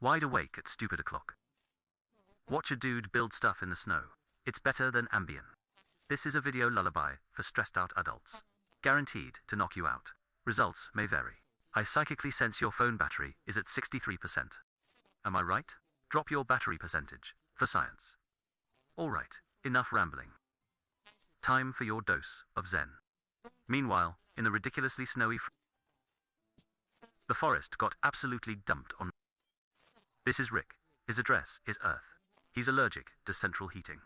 Wide awake at stupid o'clock. Watch a dude build stuff in the snow. It's better than Ambien. This is a video lullaby for stressed out adults. Guaranteed to knock you out. Results may vary. I psychically sense your phone battery is at 63%. Am I right? Drop your battery percentage for science. Alright, enough rambling. Time for your dose of Zen. Meanwhile, in the ridiculously snowy the forest got absolutely dumped on. This is Rick. His address is Earth. He's allergic to central heating.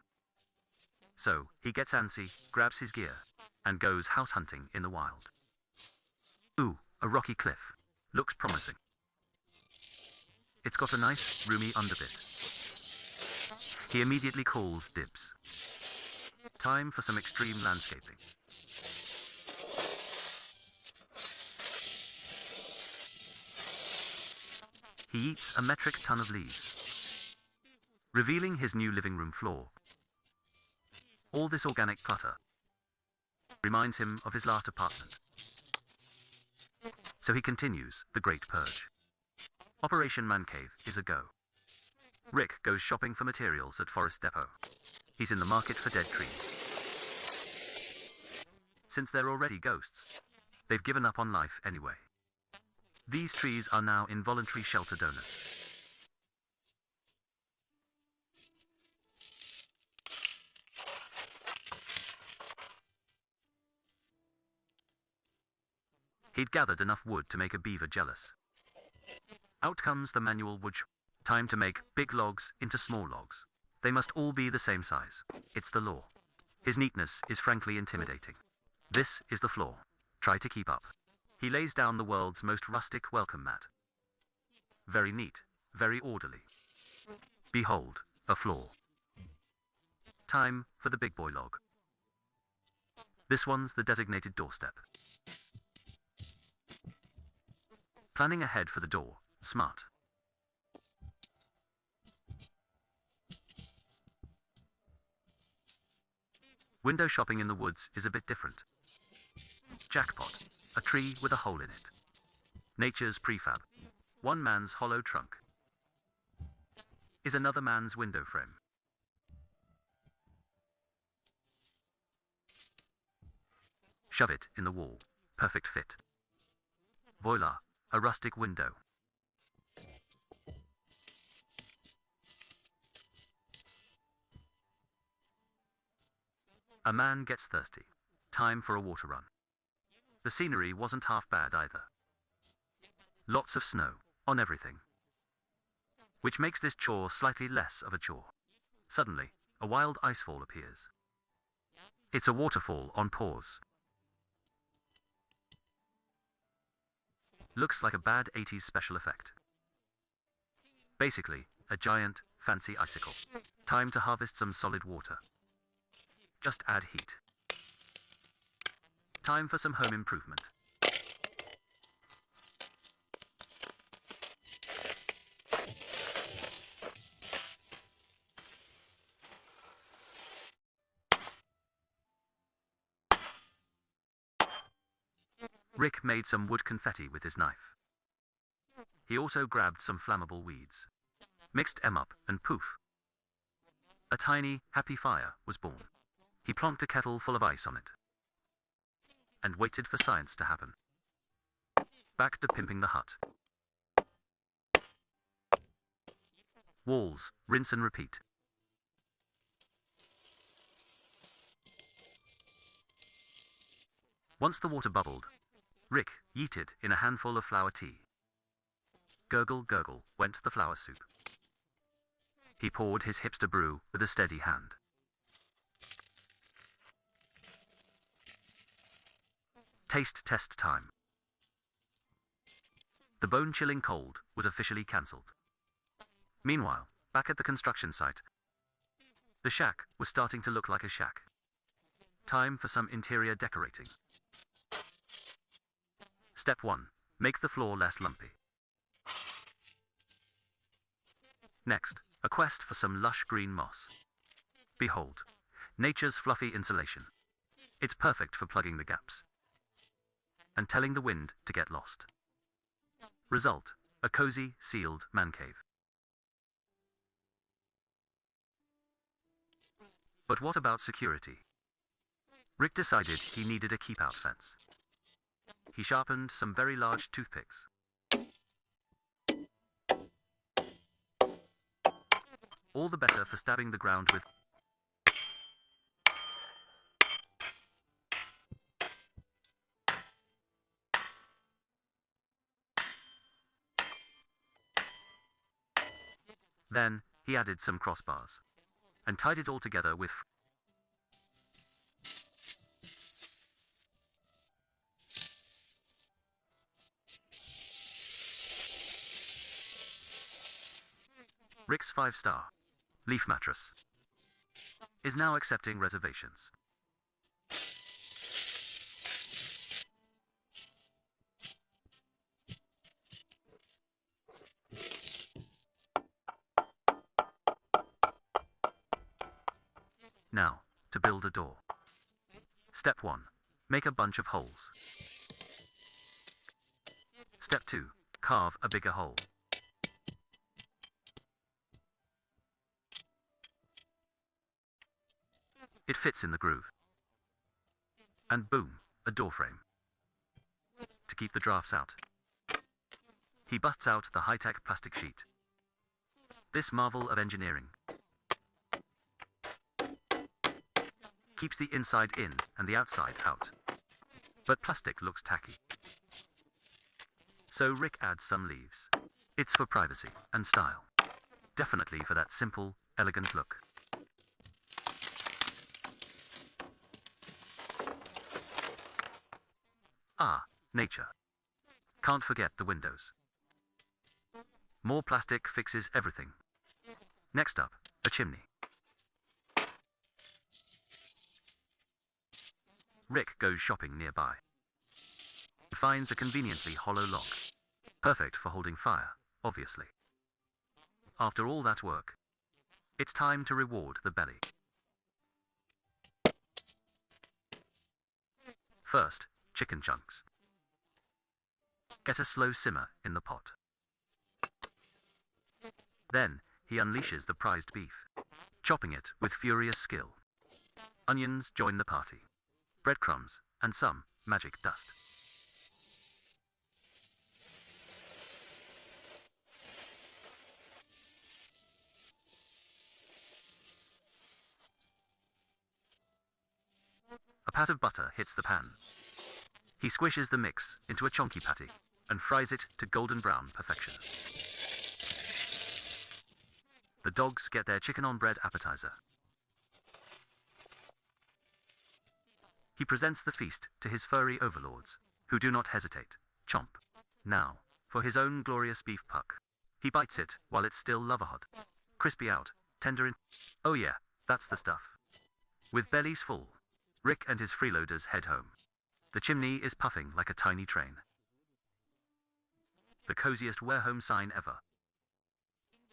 So, he gets antsy, grabs his gear, and goes house hunting in the wild. Ooh, a rocky cliff. Looks promising. It's got a nice, roomy underbit. He immediately calls dibs. Time for some extreme landscaping. He eats a metric ton of leaves, revealing his new living room floor. All this organic clutter reminds him of his last apartment. So he continues the Great Purge. Operation Man Cave is a go. Rick goes shopping for materials at Forest Depot. He's in the market for dead trees. Since they're already ghosts, they've given up on life anyway. These trees are now involuntary shelter donors. He'd gathered enough wood to make a beaver jealous. Out comes the manual wood shop. Time to make big logs into small logs. They must all be the same size. It's the law. His neatness is frankly intimidating. This is the floor. Try to keep up. He lays down the world's most rustic welcome mat. Very neat, very orderly. Behold, a floor. Time for the big boy log. This one's the designated doorstep. Planning ahead for the door, smart. Window shopping in the woods is a bit different. Jackpot, a tree with a hole in it. Nature's prefab. One man's hollow trunk is another man's window frame. Shove it in the wall. Perfect fit. Voila, a rustic window. A man gets thirsty. Time for a water run. The scenery wasn't half bad either. Lots of snow on everything, which makes this chore slightly less of a chore. Suddenly, a wild icefall appears. It's a waterfall on pause. Looks like a bad 80s special effect. Basically, a giant, fancy icicle. Time to harvest some solid water. Just add heat. Time for some home improvement. Rick made some wood confetti with his knife. He also grabbed some flammable weeds, mixed them up, and poof, a tiny, happy fire was born. He plonked a kettle full of ice on it and waited for science to happen. Back to pimping the hut. Walls, rinse and repeat. Once the water bubbled, Rick yeeted in a handful of flour tea. Gurgle, gurgle, went the flour soup. He poured his hipster brew with a steady hand. Taste test time. The bone-chilling cold was officially cancelled. Meanwhile, back at the construction site, the shack was starting to look like a shack. Time for some interior decorating. Step 1. Make the floor less lumpy. Next, a quest for some lush green moss. Behold, nature's fluffy insulation. It's perfect for plugging the gaps and telling the wind to get lost. Result, a cozy, sealed man cave. But what about security? Rick decided he needed a keep-out fence. He sharpened some very large toothpicks. All the better for stabbing the ground with. Then, he added some crossbars and tied it all together with. Rick's 5-star leaf mattress is now accepting reservations. Now, to build a door. Step 1. Make a bunch of holes. Step 2. Carve a bigger hole. It fits in the groove. And boom, a door frame. To keep the drafts out. He busts out the high-tech plastic sheet. This marvel of engineering keeps the inside in and the outside out. But plastic looks tacky. So Rick adds some leaves. It's for privacy and style. Definitely for that simple, elegant look. Ah, nature. Can't forget the windows. More plastic fixes everything. Next up, a chimney. Rick goes shopping nearby. He finds a conveniently hollow log. Perfect for holding fire, obviously. After all that work, it's time to reward the belly. First, chicken chunks. Get a slow simmer in the pot. Then, he unleashes the prized beef, chopping it with furious skill. Onions join the party. Breadcrumbs, and some magic dust. A pat of butter hits the pan. He squishes the mix into a chonky patty and fries it to golden brown perfection. The dogs get their chicken on bread appetizer. He presents the feast to his furry overlords, who do not hesitate. Chomp. Now, for his own glorious beef puck. He bites it while it's still lava-hot. Crispy out, tender in. Oh yeah, that's the stuff. With bellies full, Rick and his freeloaders head home. The chimney is puffing like a tiny train. The coziest warehome sign ever.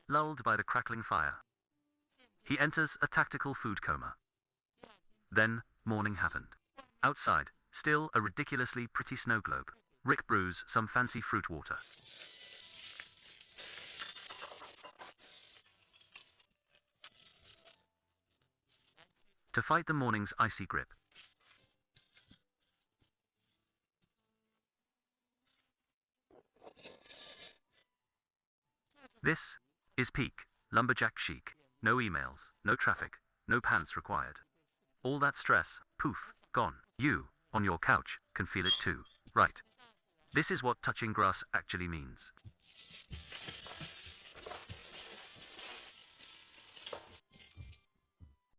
Lulled by the crackling fire, he enters a tactical food coma. Then, morning happened. Outside, still a ridiculously pretty snow globe. Rick brews some fancy fruit water. To fight the morning's icy grip. This is peak lumberjack chic. No emails, no traffic, no pants required. All that stress, poof, gone. You, on your couch, can feel it too, right? This is what touching grass actually means.